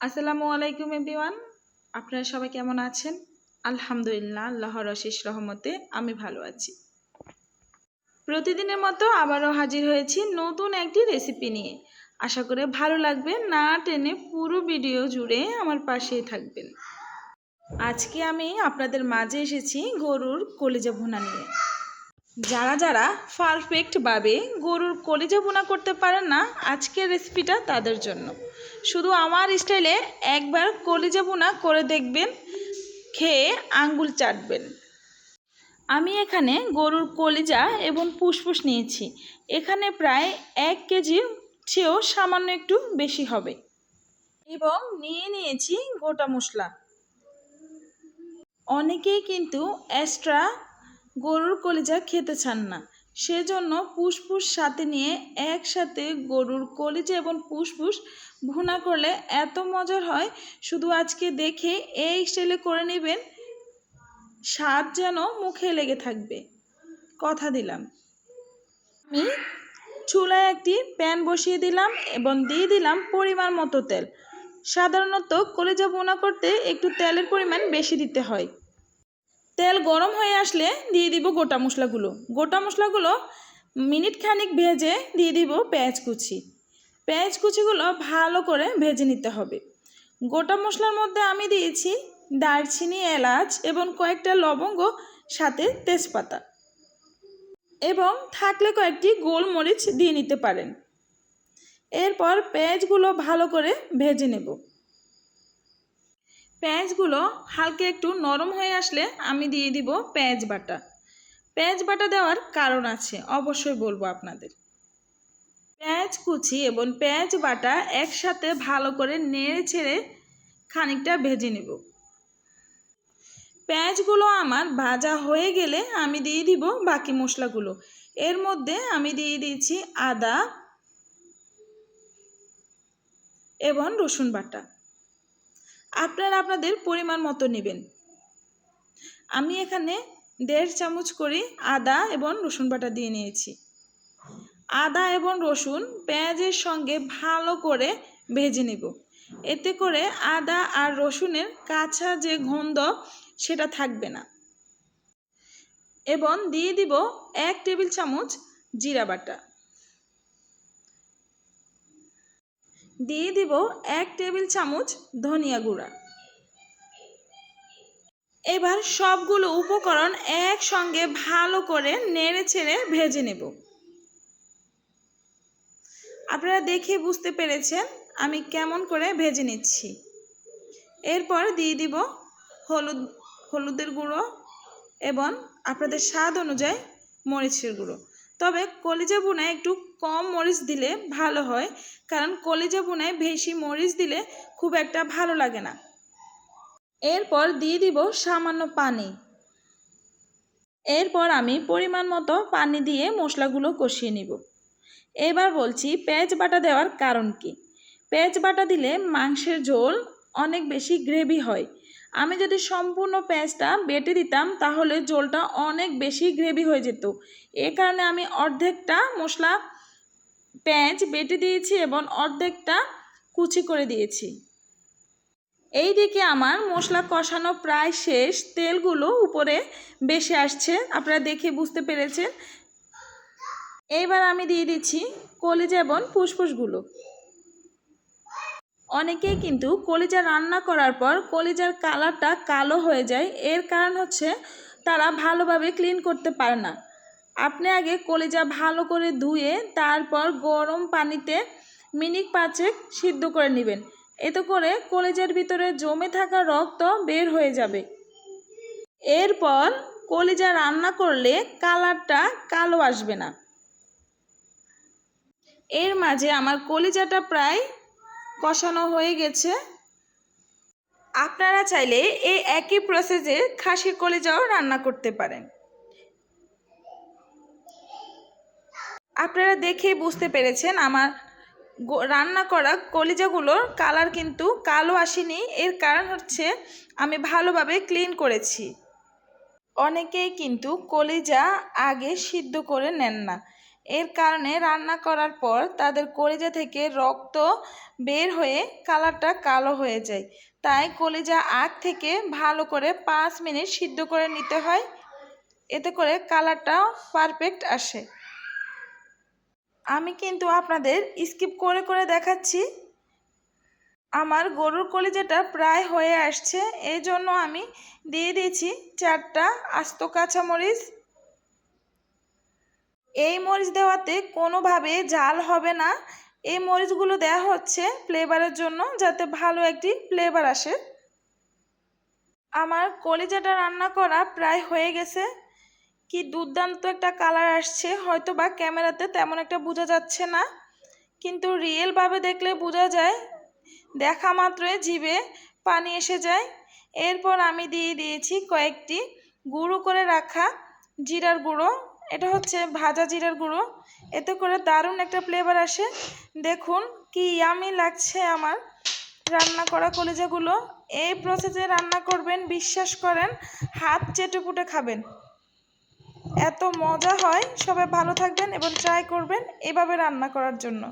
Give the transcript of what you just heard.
আসসালামু আলাইকুম এভরিওয়ান। আপনারা সবাই কেমন আছেন? আলহামদুলিল্লাহ, আল্লাহর অশেষ রহমতে আমি ভালো আছি। প্রতিদিনের মতো আবারও হাজির হয়েছি নতুন একটি রেসিপি নিয়ে। আশা করে ভালো লাগবে, না টেনে পুরো ভিডিও জুড়ে আমার পাশেই থাকবেন। আজকে আমি আপনাদের মাঝে এসেছি গরুর কলিজা ভুনা নিয়ে। যারা যারা পারফেক্টভাবে গরুর কলিজা ভুনা করতে পারেন না, আজকের রেসিপিটা তাদের জন্য। শুধু আমার স্টাইলে একবার কলিজা ভুনা করে দেখবেন, খেয়ে আঙ্গুল চাটবেন। আমি এখানে গরুর কলিজা এবং ফুসফুস নিয়েছি। এখানে প্রায় 1 কেজির চেয়েও সামান্য একটু বেশি হবে। এবং নিয়েছি গোটা মশলা। অনেকেই কিন্তু এক্সট্রা গরুর কলিজা খেতে চান না, সেজন্য ফুসফুস সাথে নিয়ে একসাথে গরুর কলিজা এবং ফুসফুস ভুনা করলে এত মজার হয়। শুধু আজকে দেখে এই স্টাইলে করে নেবেন, স্বাদ যেন মুখে লেগে থাকবে, কথা দিলাম। আমি চুলায় একটি প্যান বসিয়ে দিলাম এবং দিয়ে দিলাম পরিমাণ মতো তেল। সাধারণত কলিজা ভুনা করতে একটু তেলের পরিমাণ বেশি দিতে হয়। তেল গরম হয়ে আসলে দিয়ে দিব গোটা মশলাগুলো। গোটা মশলাগুলো মিনিট খানিক ভেজে দিয়ে দিব পেঁয়াজ কুচি। পেঁয়াজ কুচিগুলো ভালো করে ভেজে নিতে হবে। গোটা মশলার মধ্যে আমি দিয়েছি দারচিনি, এলাচ এবং কয়েকটা লবঙ্গ, সাথে তেজপাতা, এবং থাকলে কয়েকটি গোলমরিচ দিয়ে নিতে পারেন। এরপর পেঁয়াজগুলো ভালো করে ভেজে নেব। পেঁয়াজগুলো হালকা একটু নরম হয়ে আসলে আমি দিয়ে দিব পেঁয়াজ বাটা। পেঁয়াজ বাটা দেওয়ার কারণ আছে, অবশ্যই বলবো আপনাদের। পেঁয়াজ কুচি এবং পেঁয়াজ বাটা একসাথে ভালো করে নেড়ে ছেড়ে খানিকটা ভেজে নেব। পেঁয়াজগুলো আমার ভাজা হয়ে গেলে আমি দিয়ে দিব বাকি মশলাগুলো। এর মধ্যে আমি দিয়ে দিয়েছি আদা এবং রসুন বাটা। আপনারা আপনাদের পরিমাণ মতো নেবেন। আমি এখানে 1.5 চামচ করে আদা এবং রসুন বাটা দিয়ে নিয়েছি। আদা এবং রসুন পেঁয়াজের সঙ্গে ভালো করে ভেজে নেব। এতে করে আদা আর রসুনের কাঁচা যে গন্ধ সেটা থাকবে না। এবং দিয়ে দিব 1 টেবিল চামচ জিরা বাটা। দিয়ে দিব 1 টেবিল চামচ ধনিয়া গুঁড়া। এবার সবগুলো উপকরণ একসঙ্গে ভালো করে নেড়ে ছেড়ে ভেজে নেব। আপনারা দেখে বুঝতে পেরেছেন আমি কেমন করে ভেজে নিচ্ছি। এরপর দিয়ে দিব হলুদের গুঁড়ো এবং আপনাদের স্বাদ অনুযায়ী মরিচের গুঁড়ো। তবে কলিজা ভুনায় একটু কম মরিচ দিলে ভালো হয়, কারণ কলিজা ভুনায় বেশি মরিচ দিলে খুব একটা ভালো লাগে না। এরপর দিয়ে দিব সামান্য পানি। এরপর আমি পরিমাণ মতো পানি দিয়ে মশলাগুলো কষিয়ে নিব। এবার বলছি পেঁয়াজ বাটা দেওয়ার কারণ কি। পেঁয়াজ বাটা দিলে মাংসের ঝোল অনেক বেশি গ্রেভি হয়। আমি যদি সম্পূর্ণ পেঁয়াজটা বেটে দিতাম তাহলে ঝোলটা অনেক বেশি গ্রেভি হয়ে যেত। এ কারণে আমি অর্ধেকটা মশলা পেঁয়াজ বেটে দিয়েছি এবং অর্ধেকটা কুচি করে দিয়েছি। এই দিকে আমার মশলা কষানো প্রায় শেষ, তেলগুলো উপরে বেশি আসছে, আপনারা দেখে বুঝতে পেরেছেন। এইবার আমি দিয়ে দিচ্ছি কলিজা এবং ফুসফুসগুলো। অনেকেই কিন্তু কলিজা রান্না করার পর কলিজার কালারটা কালো হয়ে যায়, এর কারণ হচ্ছে তারা ভালোভাবে ক্লিন করতে পারে না। আপনি আগে কলিজা ভালো করে ধুয়ে তারপর গরম পানিতে মিনিট 5 সিদ্ধ করে নেবেন। এতে করে কলিজার ভিতরে জমে থাকা রক্ত বের হয়ে যাবে। এরপর কলিজা রান্না করলে কালারটা কালো আসবে না। এর মাঝে আমার কলিজাটা প্রায় কষানো হয়ে গেছে। আপনারা চাইলে এই একই প্রসেসে খাসির কলিজাও রান্না করতে পারেন। আপনারা দেখেই বুঝতে পেরেছেন আমার রান্না করা কলিজাগুলোর কালার কিন্তু কালো আসেনি। এর কারণ হচ্ছে আমি ভালোভাবে ক্লিন করেছি। অনেকেই কিন্তু কলিজা আগে সিদ্ধ করে নেন না, এর কারণে রান্না করার পর তাদের কলিজা থেকে রক্ত বের হয়ে কালারটা কালো হয়ে যায়। তাই কলিজা আগ থেকে ভালো করে 5 মিনিট সিদ্ধ করে নিতে হয়, এতে করে কালারটাও পারফেক্ট আসে। আমি কিন্তু আপনাদের স্কিপ করে করে দেখাচ্ছি। আমার গরুর কলিজাটা প্রায় হয়ে আসছে, এই জন্য আমি দিয়ে দিয়েছি 4টা আস্ত কাঁচামরিচ। এই মরিচ দেওয়াতে কোনোভাবে ঝাল হবে না, এই মরিচগুলো দেওয়া হচ্ছে ফ্লেভারের জন্য, যাতে ভালো একটি ফ্লেভার আসে। আমার কলিজাটা রান্না করা প্রায় হয়ে গেছে। কি দুর্দান্ত একটা কালার আসছে, হয়তো বা ক্যামেরাতে তেমন একটা বোঝা যাচ্ছে না, কিন্তু রিয়েলভাবে দেখলে বোঝা যায়। দেখা মাত্রই জিভে পানি এসে যায়। এরপর আমি দিয়ে দিয়েছি কয়েকটি গুঁড়ো করে রাখা জিরার গুঁড়ো, এটা হচ্ছে ভাজা জিরার গুঁড়ো, এতে করে দারুণ একটা ফ্লেভার আসে। দেখুন কি ইয়ামি লাগছে আমার রান্না করা কলিজাগুলো। এই প্রসেসে রান্না করবেন, বিশ্বাস করেন হাত চেটেপুটে খাবেন, এত মজা হয়। সবাই ভালো থাকবেন এবং ট্রাই করবেন এভাবে রান্না করার জন্য।